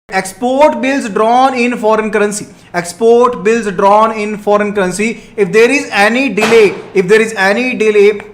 Export bills drawn in foreign currency. Export bills drawn in foreign currency. If there is any delay,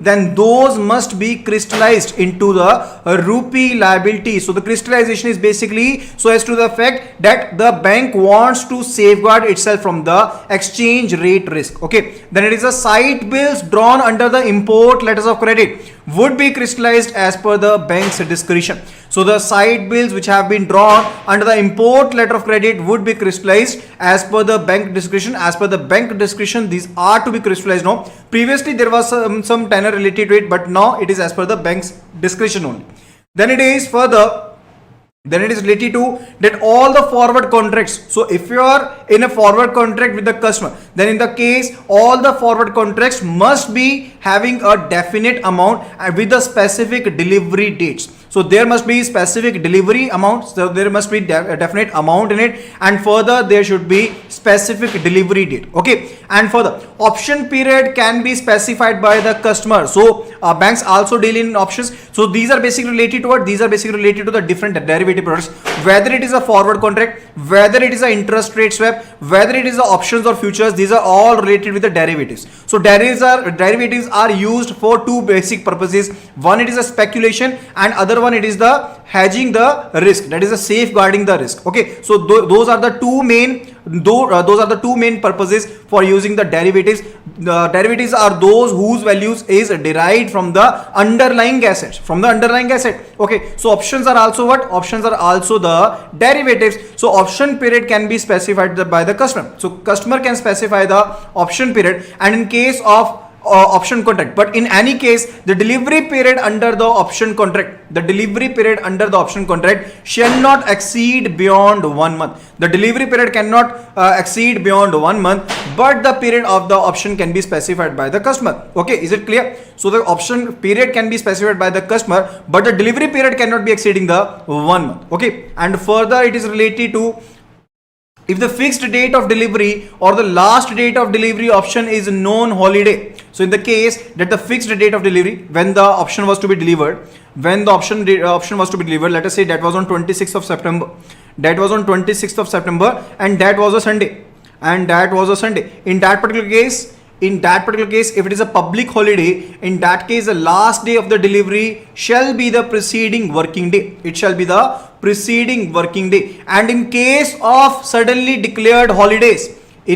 then those must be crystallized into the rupee liability. So the crystallization is basically so as to the fact that the bank wants to safeguard itself from the exchange rate risk. Okay. Then it is a side bills drawn under the import letters of credit would be crystallized as per the bank's discretion. So the side bills which have been drawn under the import letter of credit would be crystallized as per the bank discretion. As per the bank discretion, these are to be crystallized now. Previously there was some tenor related to it, but now it is as per the bank's discretion only. Then it is related to that all the forward contracts. So if you are in a forward contract with the customer, then in the case all the forward contracts must be having a definite amount with the specific delivery dates. So there must be specific delivery amounts. So there must be a definite amount in it, and further there should be specific delivery date. Okay, and further option period can be specified by the customer. So banks also deal in options. So these are basically related to what? These are basically related to the different derivative products. Whether it is a forward contract, whether it is an interest rate swap, whether it is the options or futures, these are all related with the derivatives. So derivatives are used for two basic purposes. One, it is a speculation, and other one, it is the hedging the risk, that is a safeguarding the risk. Okay, so those are the two main purposes for using the derivatives. The derivatives are those whose values is derived from the underlying asset, Okay, so options are also what? Options are also the derivatives. So option period can be specified by the customer. So customer can specify the option period, and in case of option contract, but in any case the delivery period under the option contract shall not exceed beyond 1 month. The delivery period cannot exceed beyond 1 month, but the period of the option can be specified by the customer. Okay, is it clear? So the option period can be specified by the customer, but the delivery period cannot be exceeding the 1 month. Okay, and further it is related to if the fixed date of delivery or the last date of delivery option is known holiday. So in the case that the fixed date of delivery, when the option was to be delivered, let us say that was on 26th of September, and that was a Sunday, in that particular case, if it is a public holiday, in that case the last day of the delivery shall be the preceding working day. And in case of suddenly declared holidays, the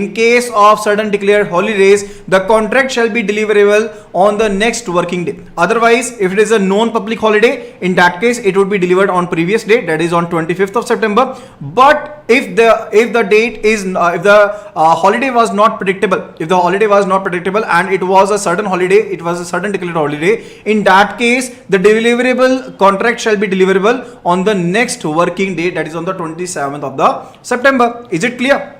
contract shall be deliverable on the next working day. Otherwise, if it is a known public holiday, in that case it would be delivered on previous day, that is on 25th of September. But if the holiday was not predictable, and it was a certain declared holiday, in that case the deliverable contract shall be deliverable on the next working day, that is on the 27th of the September. Is it clear?